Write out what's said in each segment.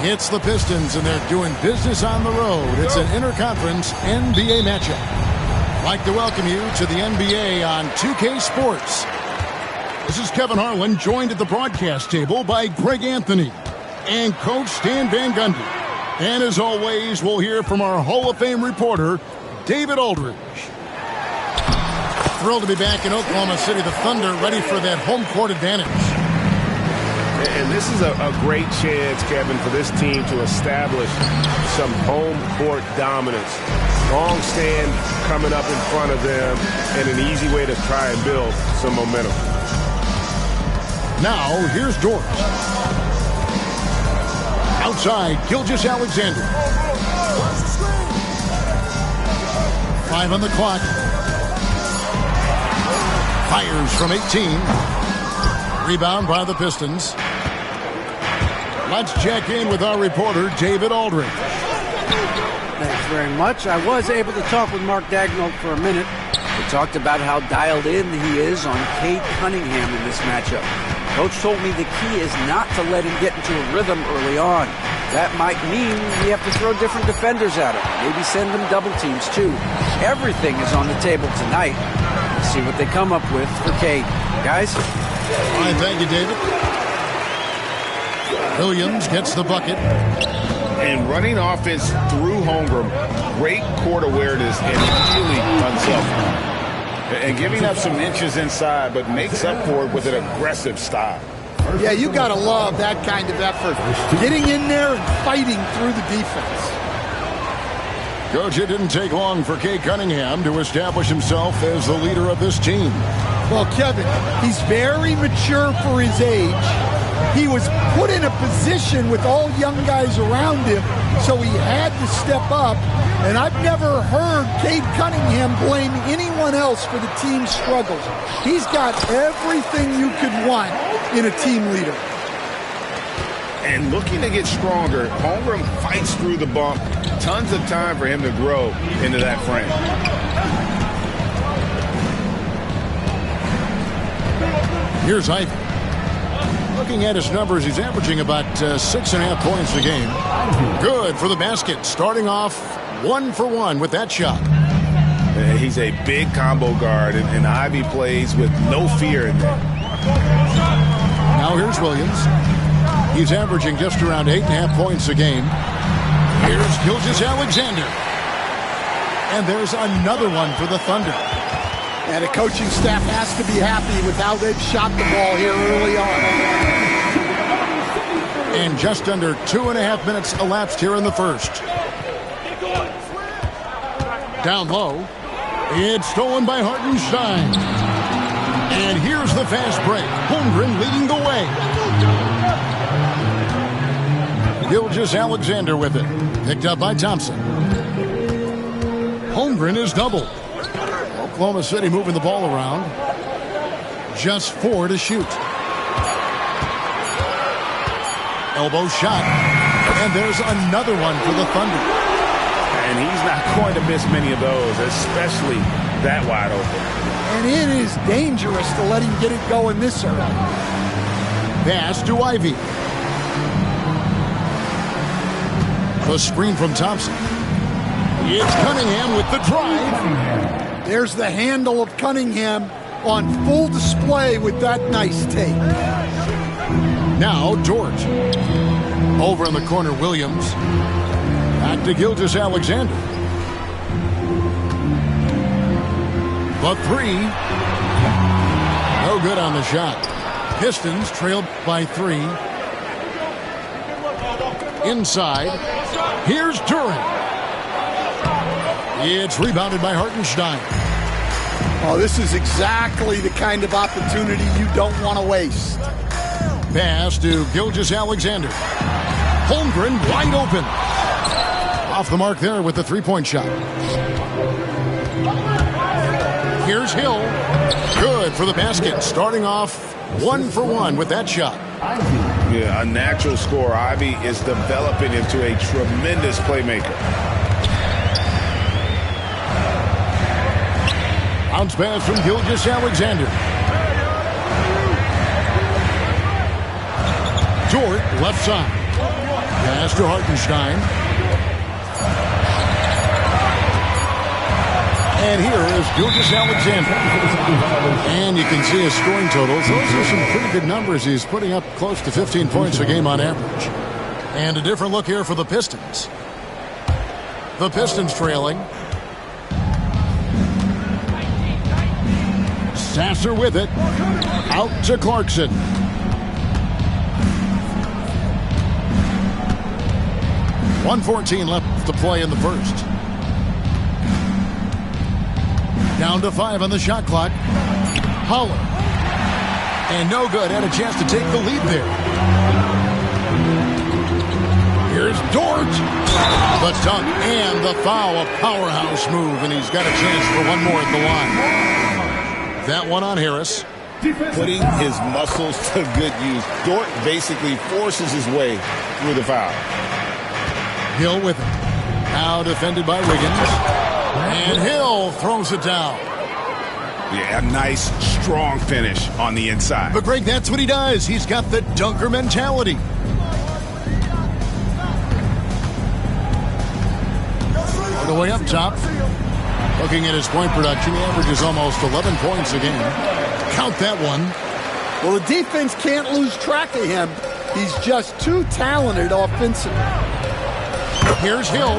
It's the Pistons, and they're doing business on the road. It's an interconference NBA matchup. I'd like to welcome you to the NBA on 2K Sports. This is Kevin Harlan, joined at the broadcast table by Greg Anthony and Coach Stan Van Gundy. And as always, we'll hear from our Hall of Fame reporter, David Aldridge. Thrilled to be back in Oklahoma City. The Thunder ready for that home court advantage. And this is a great chance, Kevin, for this team to establish some home court dominance. Long stand coming up in front of them, and an easy way to try and build some momentum. Now, here's Dort. Outside, Gilgeous-Alexander. 5 on the clock. Fires from 18. Rebound by the Pistons. Let's check in with our reporter, David Aldridge. Thanks very much. I was able to talk with Mark Daigneault for a minute. We talked about how dialed in he is on Cade Cunningham in this matchup. Coach told me the key is not to let him get into a rhythm early on. That might mean we have to throw different defenders at him. Maybe send them double teams, too. Everything is on the table tonight. Let's see what they come up with for Cade. Guys? All right, thank you, David. Williams gets the bucket. And running offense through Holmgren, great court awareness and really unselfish. And giving up some inches inside, but makes up for it with an aggressive style. Yeah, you got to love that kind of effort. Getting in there and fighting through the defense. Coach, it didn't take long for Cade Cunningham to establish himself as the leader of this team. Well, Kevin, he's very mature for his age. He was put in a position with all young guys around him, so he had to step up. And I've never heard Cade Cunningham blame anyone else for the team's struggles. He's got everything you could want in a team leader. And looking to get stronger, Holmgren fights through the bump. Tons of time for him to grow into that frame. Here's Ivey. Looking at his numbers, he's averaging about 6.5 points a game. Good for the basket. Starting off 1 for 1 with that shot. He's a big combo guard, and Ivey plays with no fear in there. Now here's Williams. He's averaging just around 8.5 points a game. Here's Gilgeous-Alexander. And there's another one for the Thunder. And the coaching staff has to be happy with how they've shot the ball here early on. And just under 2.5 minutes elapsed here in the first. Down low. It's stolen by Hartenstein. And here's the fast break. Holmgren leading the way. Gilgeous-Alexander with it. Picked up by Thompson. Holmgren is doubled. Oklahoma City moving the ball around. Just 4 to shoot. Elbow shot. And there's another one for the Thunder. And he's not going to miss many of those, especially that wide open. And it is dangerous to let him get it going this early. Pass to Ivey. The screen from Thompson. It's Cunningham with the drive. There's the handle of Cunningham on full display with that nice take. Now Dort. Over in the corner, Williams. Back to Gilgeous-Alexander. The 3. No good on the shot. Pistons trailed by 3. Inside. Here's Duren. It's rebounded by Hartenstein. Oh, this is exactly the kind of opportunity you don't want to waste. Pass to Gilgeous-Alexander. Holmgren wide open. Off the mark there with the three-point shot. Here's Hill. Good for the basket. Starting off 1 for 1 with that shot. Yeah, a natural scorer. Ivey is developing into a tremendous playmaker. Bounce pass from Gilgeous-Alexander. Dort left side. Pass to Hartenstein. And here is Gilgeous Alexander. And you can see his scoring totals. Those are some pretty good numbers. He's putting up close to 15 points a game on average. And a different look here for the Pistons. The Pistons trailing. Sasser with it. Out to Clarkson. .114 left to play in the first. Down to 5 on the shot clock. Holler. And no good. Had a chance to take the lead there. Here's Dort. The dunk and the foul. A powerhouse move. And he's got a chance for one more at the line. That one on Harris. Putting his muscles to good use. Dort basically forces his way through the foul. Hill with it. Now defended by Wiggins. And Hill throws it down. Yeah, a nice, strong finish on the inside. But, Greg, that's what he does. He's got the dunker mentality. All the way up top. Looking at his point production, he averages almost 11 points a game. Count that one. Well, the defense can't lose track of him. He's just too talented offensively. Here's Hill.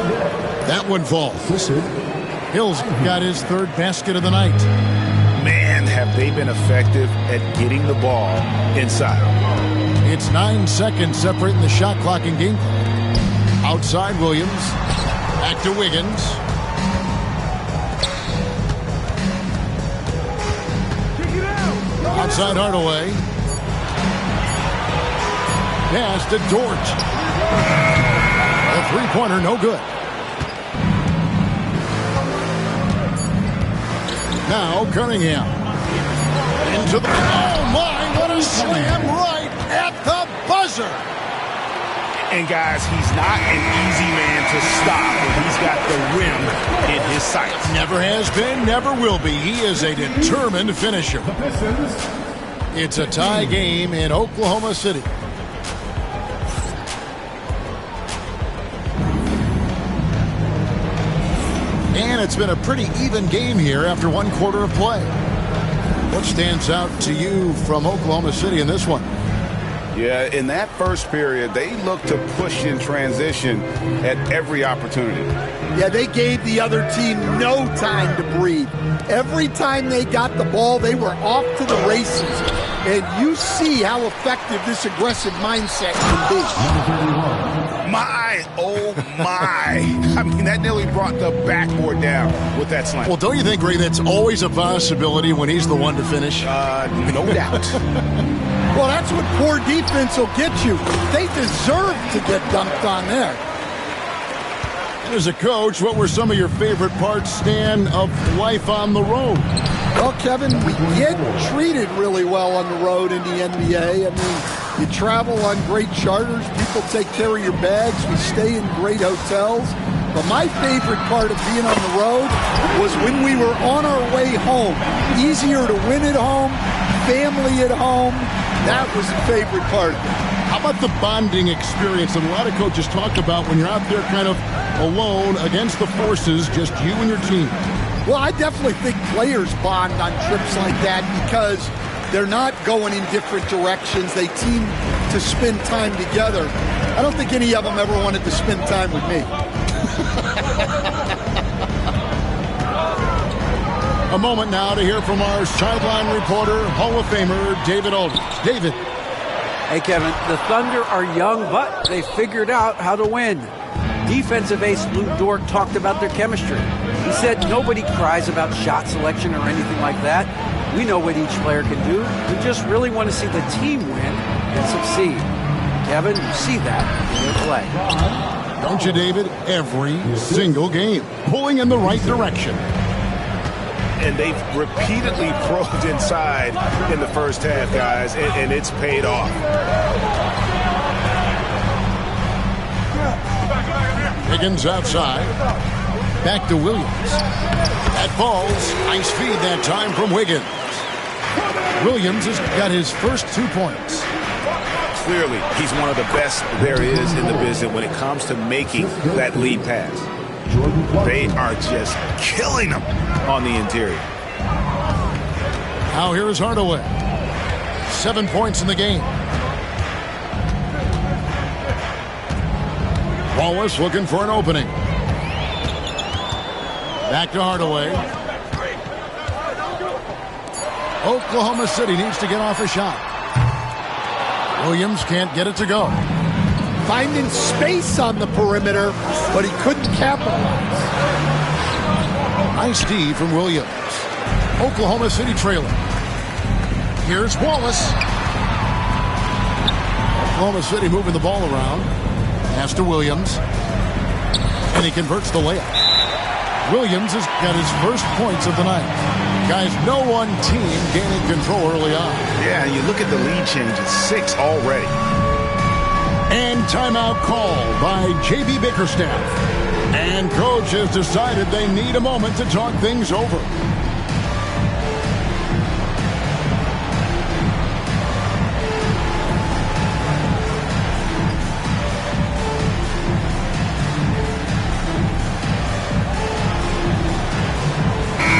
That one falls. Hill's got his third basket of the night. Man, have they been effective at getting the ball inside. It's 9 seconds separating the shot clock and game clock. Outside Williams. Back to Wiggins. Outside Hardaway. Pass to Dort. The three-pointer, no good. Now Cunningham. Into the... Oh, my, what a slam right at the buzzer. And, guys, he's not an easy man to stop when he's got the rim in his sights. Never has been, never will be. He is a determined finisher. It's a tie game in Oklahoma City. And it's been a pretty even game here after one quarter of play. What stands out to you from Oklahoma City in this one? Yeah, in that first period, they looked to push in transition at every opportunity. Yeah, they gave the other team no time to breathe. Every time they got the ball, they were off to the races. And you see how effective this aggressive mindset can be. My, oh my. I mean, that nearly brought the backboard down with that slam. Well, don't you think, Ray, that's always a possibility when he's the one to finish? No doubt. Well, that's what poor defense will get you. They deserve to get dunked on there. As a coach, what were some of your favorite parts, Stan, of life on the road? Well, Kevin, we get treated really well on the road in the NBA. I mean, you travel on great charters. People take care of your bags. We stay in great hotels. But my favorite part of being on the road was when we were on our way home. Easier to win at home, family at home. That was the favorite part of it. How about the bonding experience that a lot of coaches talk about when you're out there kind of alone against the forces, just you and your team? Well, I definitely think players bond on trips like that because they're not going in different directions. They team to spend time together. I don't think any of them ever wanted to spend time with me. A moment now to hear from our sideline reporter, Hall of Famer David Aldridge. David. Hey, Kevin, the Thunder are young, but they figured out how to win. Defensive ace Lou Dort talked about their chemistry. He said nobody cries about shot selection or anything like that. We know what each player can do. We just really want to see the team win and succeed. Kevin, you see that in their play. Don't you, David? Every single game. Pulling in the right direction. And they've repeatedly probed inside in the first half, guys, and it's paid off. Higgins outside. Back to Williams. That falls. Nice feed that time from Wiggins. Williams has got his first 2 points. clearly he's one of the best there is in the business when it comes to making that lead pass. They are just killing them on the interior. Now here's Hardaway. 7 points in the game. Wallace looking for an opening. Back to Hardaway. Oklahoma City needs to get off a shot. Williams can't get it to go. Finding space on the perimeter, but he couldn't capitalize. Nice D from Williams. Oklahoma City trailing. Here's Wallace. Oklahoma City moving the ball around. Pass to Williams. And he converts the layup. Williams has got his first points of the night. Guys, no one team gaining control early on. Yeah, you look at the lead change, it's 6 already. And timeout called by J.B. Bickerstaff. And coach has decided they need a moment to talk things over.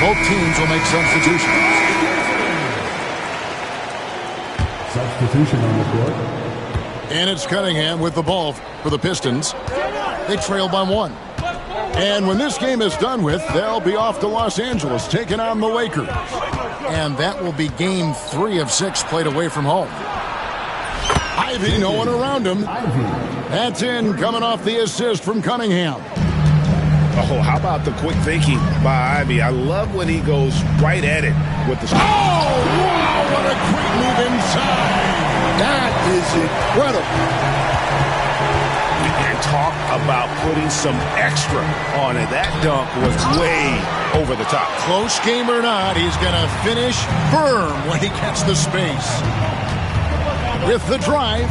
Both teams will make substitutions. Substitution on the court. And it's Cunningham with the ball for the Pistons. They trail by 1. And when this game is done with, they'll be off to Los Angeles taking on the Lakers. And that will be game 3 of 6 played away from home. Ivy, no one around him. That's in, coming off the assist from Cunningham. Oh, how about the quick thinking by Ivy? I love when he goes right at it with the... Oh, wow, what a quick move inside. That is incredible. And talk about putting some extra on it. That dunk was way over the top. Close game or not, he's going to finish firm when he gets the space. With the drive.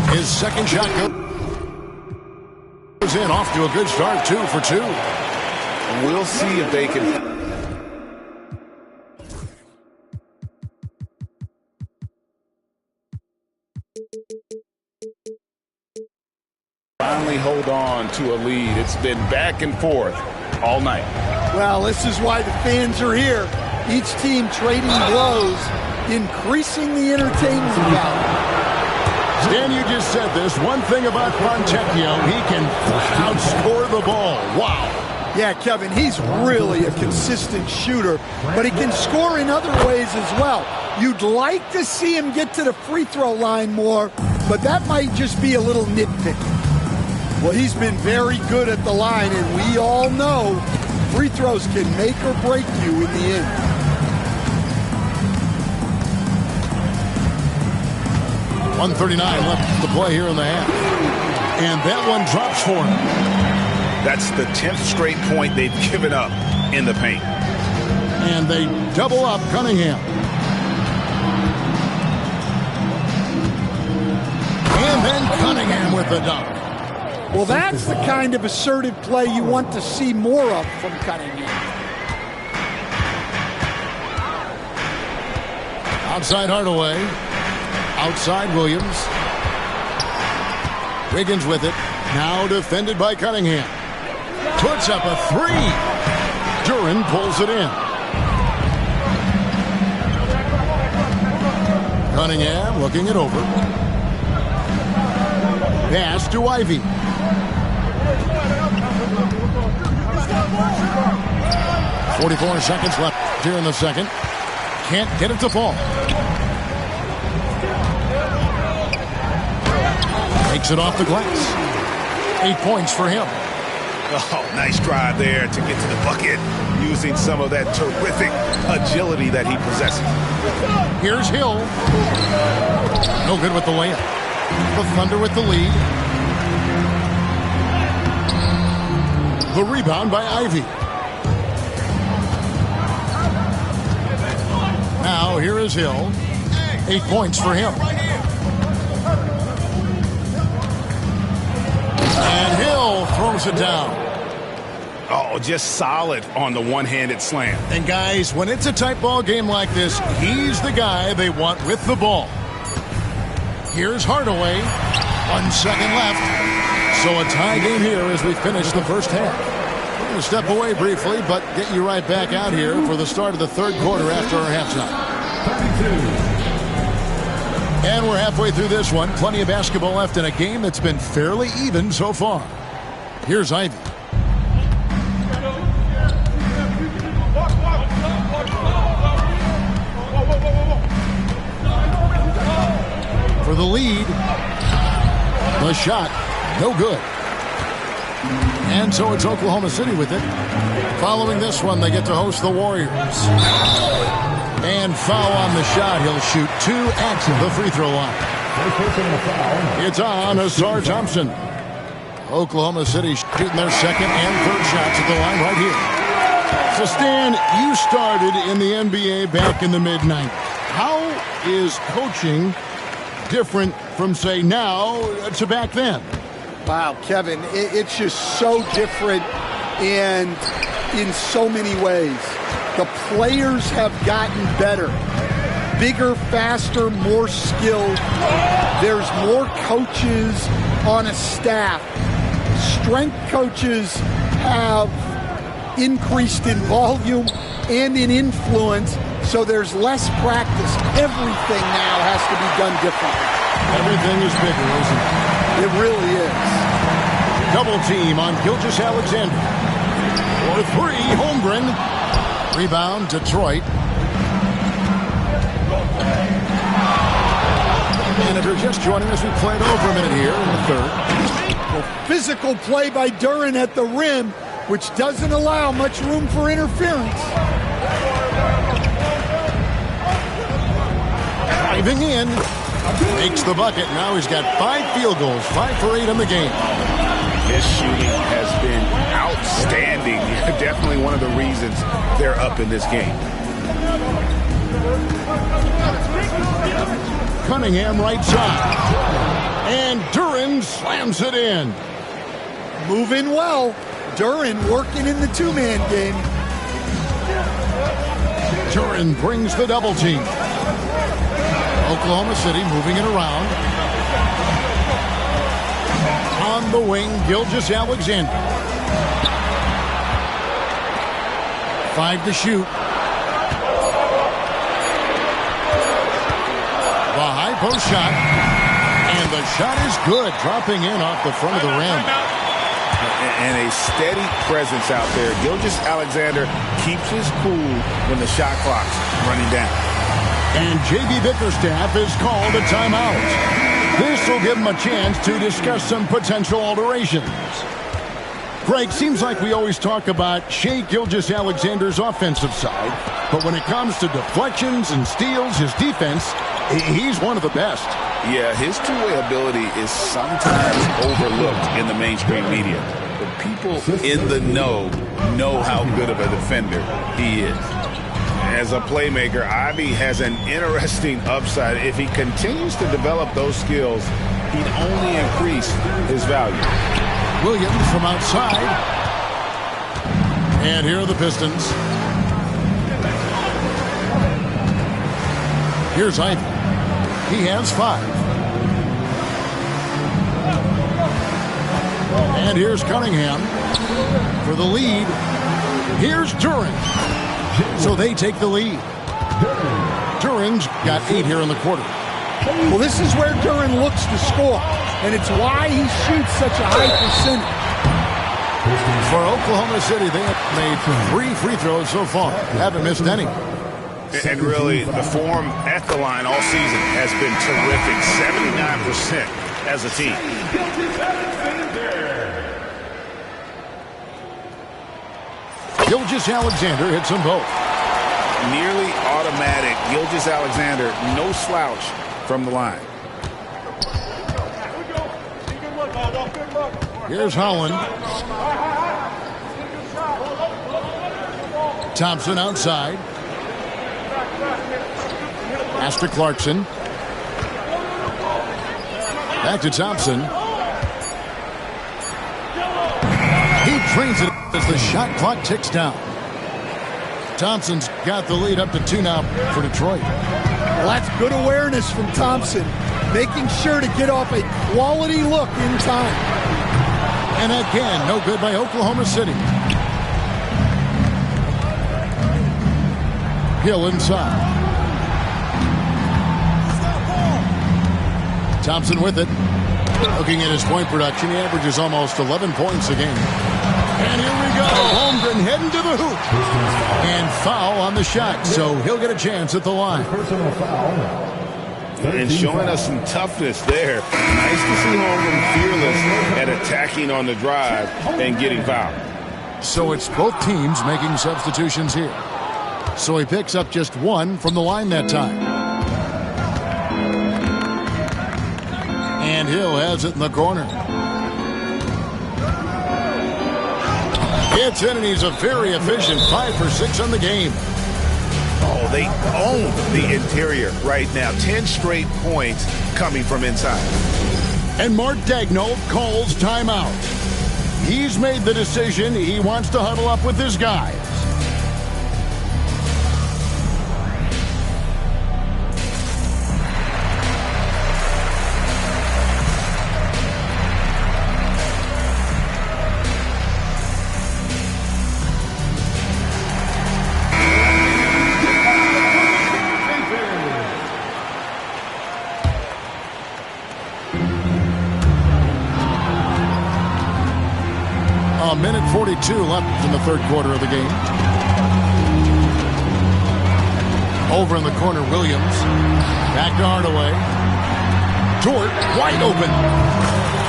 His second shot goes in, off to a good start, 2 for 2. We'll see if they can... finally hold on to a lead. It's been back and forth all night. Well, this is why the fans are here. Each team trading blows, increasing the entertainment value. Stan, you just said this. One thing about Fontecchio, he can outscore the ball. Wow. Yeah, Kevin, he's really a consistent shooter, but he can score in other ways as well. You'd like to see him get to the free throw line more, but that might just be a little nitpicking. Well, he's been very good at the line, and we all know free throws can make or break you in the end. .139 left to play here in the half. And that one drops for him. That's the 10th straight point they've given up in the paint. And they double up Cunningham. And then Cunningham with the dunk. Well, that's the kind of assertive play you want to see more of from Cunningham. Outside Hardaway. Outside Williams. Wiggins with it. Now defended by Cunningham. Puts up a 3. Duren pulls it in. Cunningham looking it over. Pass to Ivy. .44 seconds left here in the second. Can't get it to fall. Takes it off the glass. 8 points for him. Oh, nice drive there to get to the bucket using some of that terrific agility that he possesses. Here's Hill. No good with the layup. The Thunder with the lead. The rebound by Ivy. Now here is Hill. 8 points for him. And Hill throws it down. Oh, just solid on the one-handed slam. And guys, when it's a tight ball game like this, he's the guy they want with the ball. Here's Hardaway. 1 second left. So a tie game here as we finish the first half. We're going to step away briefly, but get you right back out here for the start of the third quarter after our halftime. And we're halfway through this one. Plenty of basketball left in a game that's been fairly even so far. Here's Ivy. For the lead. The shot, no good. And so it's Oklahoma City with it. Following this one, they get to host the Warriors. And foul on the shot. He'll shoot 2 at the free throw line. It's on Ausar Thompson. Oklahoma City shooting their second and third shots at the line right here. So, Stan, you started in the NBA back in the mid-90s. How is coaching different from, say, now to back then? Wow, Kevin, it's just so different and in so many ways. The players have gotten better, bigger, faster, more skilled. There's more coaches on a staff. Strength coaches have increased in volume and in influence, so there's less practice. Everything now has to be done differently. Everything is bigger, isn't it? It really is. Double team on Gilgeous-Alexander. For 3, Holmgren. Rebound, Detroit. And if you're just joining us, we played over a minute here in the third. Well, physical play by Duren at the rim, which doesn't allow much room for interference. Driving in. Makes the bucket. Now he's got 5 field goals, 5 for 8 in the game. His shooting has been outstanding. Definitely one of the reasons they're up in this game. Cunningham right side. And Duren slams it in. Moving well. Duren working in the two-man game. Duren brings the double team. Oklahoma City moving it around. On the wing, Gilgeous-Alexander. 5 to shoot. The high post shot. And the shot is good, dropping in off the front of the rim. And a steady presence out there. Gilgeous-Alexander keeps his cool when the shot clock's running down. And J.B. Bickerstaff is called a timeout. This will give him a chance to discuss some potential alterations. Greg, seems like we always talk about Shai Gilgeous-Alexander's offensive side, but when it comes to deflections and steals, his defense, he's one of the best. Yeah, his two-way ability is sometimes overlooked in the mainstream media. But people in the know how good of a defender he is. As a playmaker, Ivy has an interesting upside. If he continues to develop those skills, he'd only increase his value. Williams from outside. And here are the Pistons. Here's Ivy. He has 5. And here's Cunningham for the lead. Here's Duren. So they take the lead. Duren's got 8 here in the quarter. Well, this is where Duren looks to score, and it's why he shoots such a high percentage. For Oklahoma City, they have made 3 free throws so far. Haven't missed any. And really, the form at the line all season has been terrific. 79% as a team. Gilgeous-Alexander hits them both. Nearly automatic. Gilgeous-Alexander, no slouch from the line. Here's Holland. Thompson outside. Pass to Clarkson. Back to Thompson. He trains it. as the shot clock ticks down. Thompson's got the lead up to 2 now for Detroit. Well, that's good awareness from Thompson, making sure to get off a quality look in time. And again, no good by Oklahoma City. Hill inside. Thompson with it. Looking at his point production, he averages almost 11 points a game. And here we go. Holmgren heading to the hoop. And foul on the shot, so he'll get a chance at the line. Personal foul. And showing us some toughness there. Nice to see Holmgren fearless at attacking on the drive and getting fouled. So it's both teams making substitutions here. So he picks up just 1 from the line that time. And Hill has it in the corner. It's in, and he's a very efficient 5 for 6 on the game. Oh, they own the interior right now. 10 straight points coming from inside. And Mark Daigneault calls timeout. He's made the decision. He wants to huddle up with his guys. A minute 42 left in the third quarter of the game. Over in the corner, Williams. Back to Hardaway. Dort, wide open.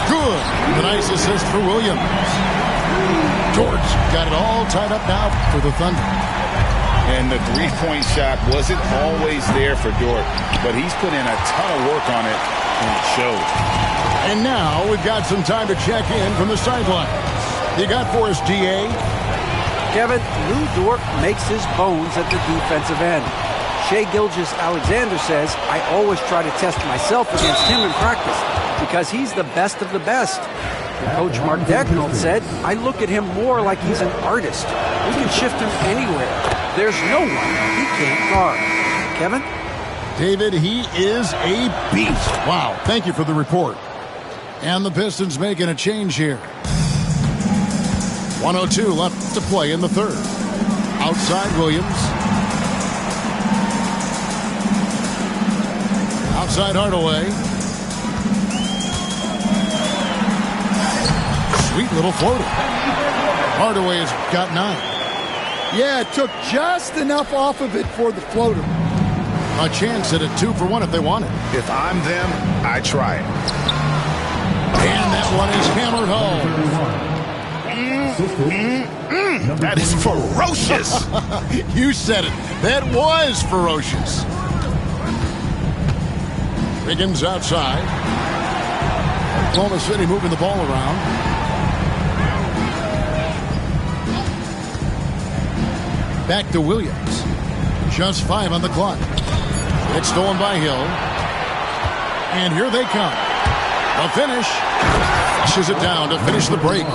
Good. The nice assist for Williams. Dort's got it all tied up now for the Thunder. And the three-point shot wasn't always there for Dort, but he's put in a ton of work on it, and it shows. And now we've got some time to check in from the sideline. You got for us, D.A.? Kevin, Lou Dort makes his bones at the defensive end. Shai Gilgeous-Alexander says, I always try to test myself against him in practice because he's the best of the best. And Coach Mark Daigneault said, I look at him more like he's an artist. We can shift him anywhere. There's no one he can't guard. Kevin? David, he is a beast. Wow, thank you for the report. And the Pistons making a change here. 1:02 left to play in the third. Outside Williams. Outside Hardaway. Sweet little floater. Hardaway has got 9. Yeah, it took just enough off of it for the floater. A chance at a 2 for 1 if they want it. If I'm them, I try it. And that one is hammered home. That is ferocious. You said it. That was ferocious. Wiggins outside. Oklahoma City moving the ball around. Back to Williams. Just 5 on the clock. It's stolen by Hill. And here they come. The finish. Flushes it down to finish the break.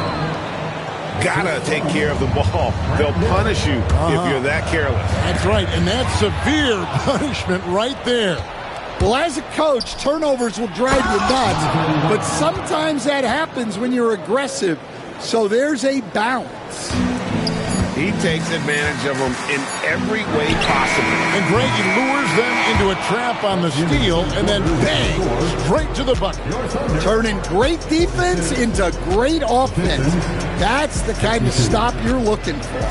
Gotta take care of the ball. They'll punish you if you're that careless. That's right, and that's severe punishment right there. Well, as a coach, turnovers will drive you nuts, but sometimes that happens when you're aggressive. So there's a balance. He takes advantage of them in every way possible. And Greg, he lures them into a trap on the steal, and then bang, straight to the bucket. Turning great defense into great offense. That's the kind of stop you're looking for.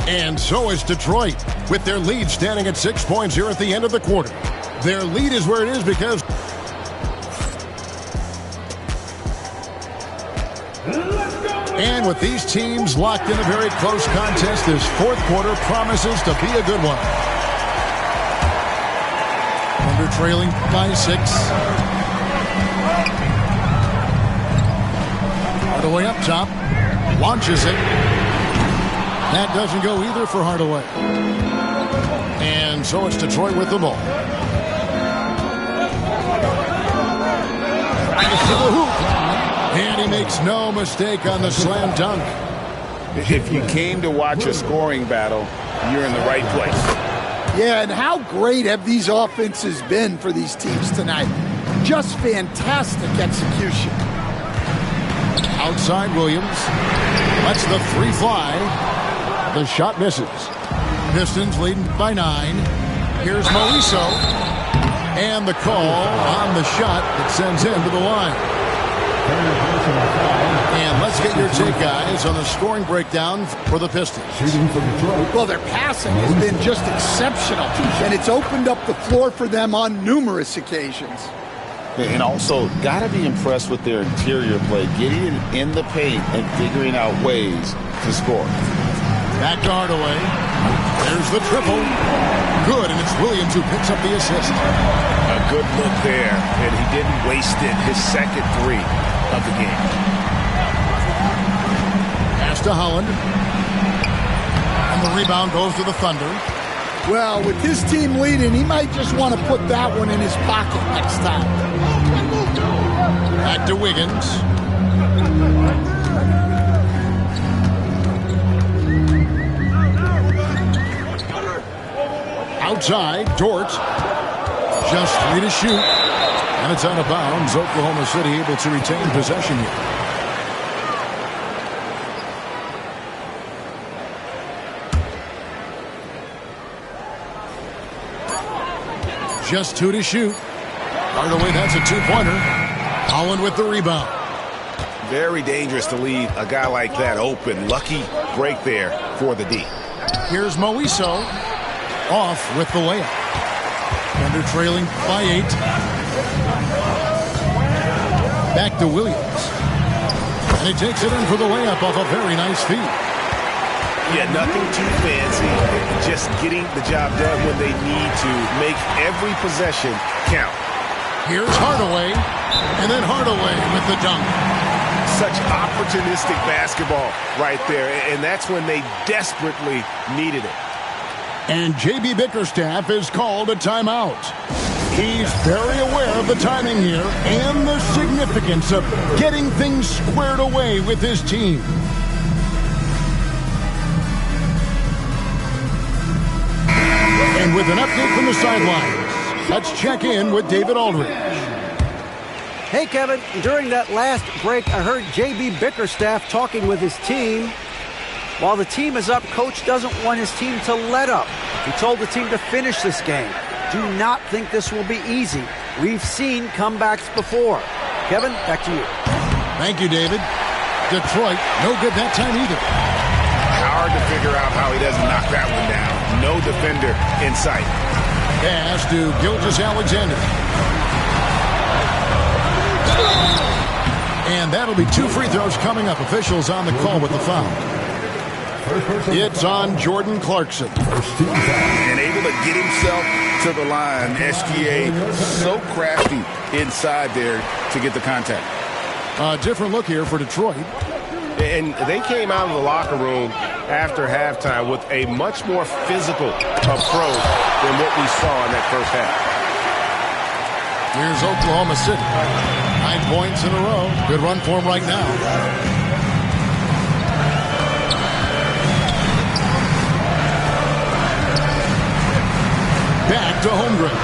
And so is Detroit, with their lead standing at 6 points here at the end of the quarter. Their lead is where it is because... And with these teams locked in a very close contest, this fourth quarter promises to be a good one. Thunder trailing by 6. Hardaway up top. Launches it. That doesn't go either for Hardaway. And so it's Detroit with the ball. Tries to the hoop. And he makes no mistake on the slam dunk. If you came to watch a scoring battle, you're in the right place. Yeah, and how great have these offenses been for these teams tonight? Just fantastic execution. Outside Williams. Lets the three fly. The shot misses. Pistons leading by 9. Here's Moiso. And the call on the shot that sends him to the line. And let's get your take, guys, on the scoring breakdown for the Pistons. Well, their passing has been just exceptional, and it's opened up the floor for them on numerous occasions. And also, got to be impressed with their interior play, getting it in the paint and figuring out ways to score. Back to Hardaway. There's the triple. Good, and it's Williams who picks up the assist. A good look there, and he didn't waste it. His second 3 of the game. Pass to Holland. And the rebound goes to the Thunder. Well, with his team leading, he might just want to put that one in his pocket next time. Back to Wiggins. Outside, Dort. Just 3 to shoot. And it's out of bounds. Oklahoma City able to retain possession here. Just 2 to shoot. Hardaway, that's a 2-pointer. Holland with the rebound. Very dangerous to leave a guy like that open. Lucky break there for the D. Here's Moiso. Off with the layup. Thunder trailing by 8. Back to Williams. And he takes it in for the layup off a very nice feed. Yeah, nothing too fancy. Just getting the job done when they need to. Make every possession count. Here's Hardaway. And then Hardaway with the dunk. Such opportunistic basketball right there. And that's when they desperately needed it. And J.B. Bickerstaff is called a timeout. He's very aware of the timing here and the significance of getting things squared away with his team. And with an update from the sidelines, let's check in with David Aldridge. Hey, Kevin, during that last break, I heard J.B. Bickerstaff talking with his team. While the team is up, Coach doesn't want his team to let up. He told the team to finish this game. Do not think this will be easy. We've seen comebacks before. Kevin, back to you. Thank you, David. Detroit, no good that time either. Hard to figure out how he doesn't knock that one down. No defender in sight. Pass to Gilgeous-Alexander. And that'll be 2 free throws coming up. Officials on the call with the foul. It's on Jordan Clarkson. And able to get himself to the line. SGA so crafty inside there to get the contact. A different look here for Detroit. And they came out of the locker room after halftime with a much more physical approach than what we saw in that first half. Here's Oklahoma City. 9 points in a row. Good run for them right now. Back to Holmgren.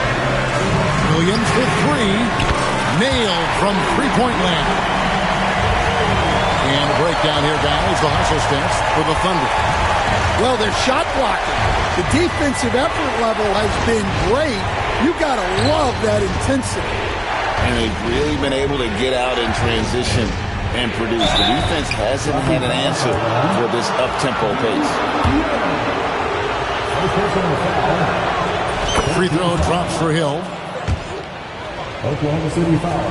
Williams for 3. Nailed from three-point land. And a breakdown here, guys. The hustle stance for the Thunder. Well, they're shot blocking. The defensive effort level has been great. You got to love that intensity. And they've really been able to get out in transition and produce. The defense hasn't had an answer for this up-tempo pace. Free throw drops for Hill. Oklahoma City foul.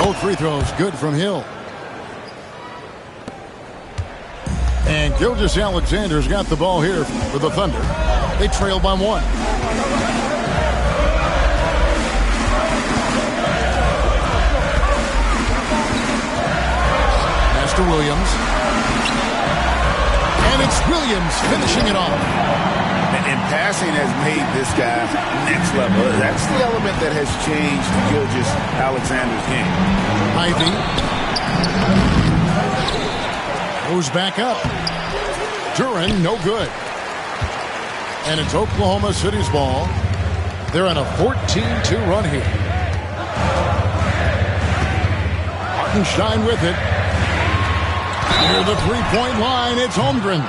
Both free throws good from Hill. And Gilgeous-Alexander's got the ball here for the Thunder. They trail by 1. Pass to Williams. And it's Williams finishing it off. And passing has made this guy next level. That's the element that has changed Gilgeous-Alexander's game. Ivy. Goes back up. Duren, no good. And it's Oklahoma City's ball. They're on a 14-2 run here. Hartenstein with it. Near the three-point line, it's Holmgren.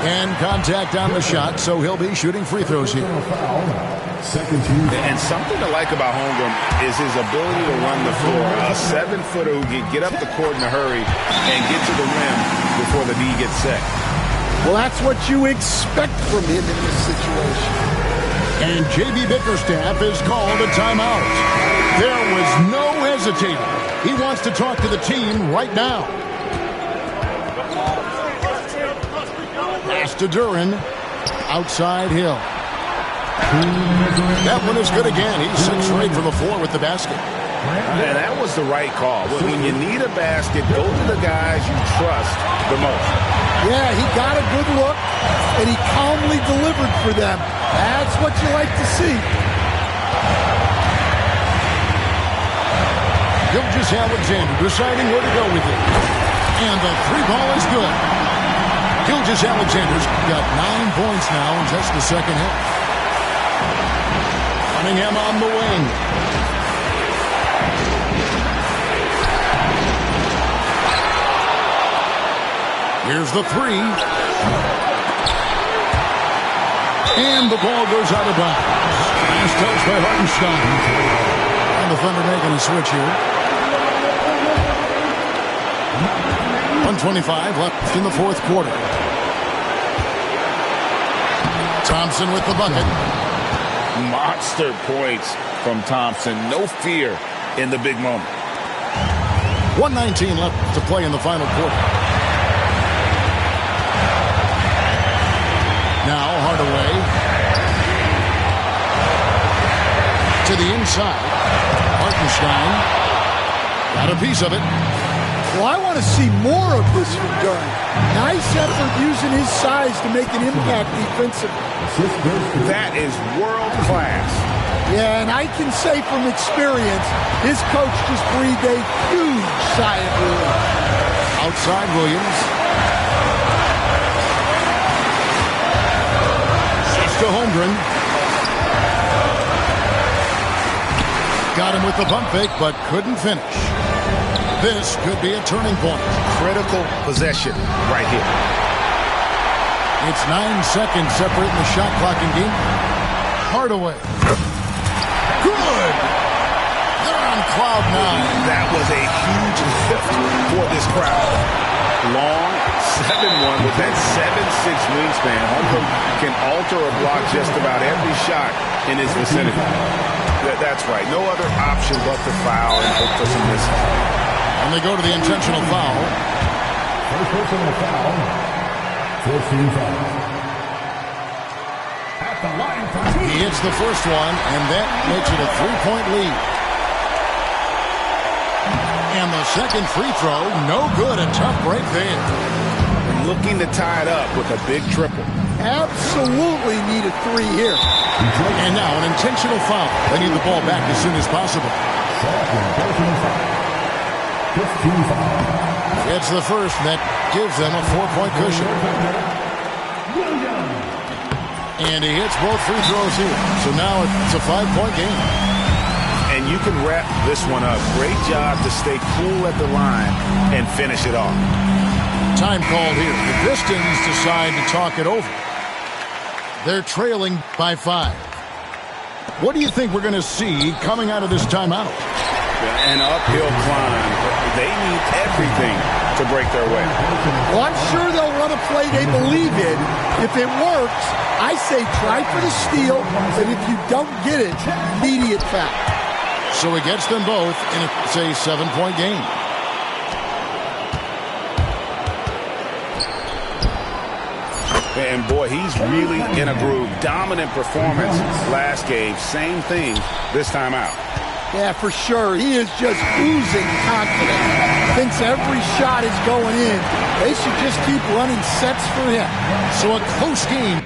And contact on the shot, so he'll be shooting free throws here. And something to like about Holmgren is his ability to run the floor. A 7-footer who can get up the court in a hurry and get to the rim before the D gets set. Well, that's what you expect from him in this situation. And J.B. Bickerstaff is called a timeout. There was no hesitating. He wants to talk to the team right now. Pass to Duren. Outside Hill. That one is good again. He's 6 straight from the floor with the basket. And that was the right call. When you need a basket, go to the guys you trust the most. Yeah, he got a good look, and he calmly delivered for them. That's what you like to see. Gilgeous-Alexander deciding where to go with it. And the 3-ball is good. Gilgeous-Alexander's got 9 points now in just the second half. Cunningham on the wing. Here's the 3. And the ball goes out of bounds. Last touch by Hartenstein. And the Thunder making a switch here. 1:25 left in the fourth quarter. Thompson with the bucket. Monster points from Thompson. No fear in the big moment. 1:19 left to play in the final quarter. Now Hardaway to the inside. Hartenstein got a piece of it. Well, I want to see more of this from Duren. Nice effort using his size to make an impact defensively. That is world class. Yeah, and I can say from experience, his coach just breathed a huge sigh of relief. Outside Williams. To Holmgren. Got him with the pump fake, but couldn't finish. This could be a turning point. Critical possession right here. It's 9 seconds separating the shot clock in game. Hardaway. Good! They're on cloud 9. That was a huge lift for this crowd. Long 7-1 with that 7'6" wingspan. Holmgren can alter or block just about every shot in his vicinity. That's right. No other option but to foul and hope for some misses. And they go to the intentional foul. First personal foul. 14 fouls. At the line for He hits the first one, and that makes it a 3-point lead. And the second free throw, no good. A tough break there. Looking to tie it up with a big triple. Absolutely need a 3 here. And now an intentional foul. They need the ball back as soon as possible. second personal foul. 15 fouls. It's the first that gives them a 4-point cushion. And he hits both free throws here. So now it's a 5-point game. And you can wrap this one up. Great job to stay cool at the line and finish it off. Time called here. The Pistons decide to talk it over. They're trailing by 5. What do you think we're going to see coming out of this timeout? An uphill climb. They need everything to break their way. Well, I'm sure they'll run a play they believe in. If it works, I say try for the steal, and if you don't get it, immediate foul. So he gets them both, and it's a 7-point game. And boy, he's really in a groove. Dominant performance last game. Same thing this time out. Yeah, for sure. He is just oozing confidence. Thinks every shot is going in. They should just keep running sets for him. So a close game.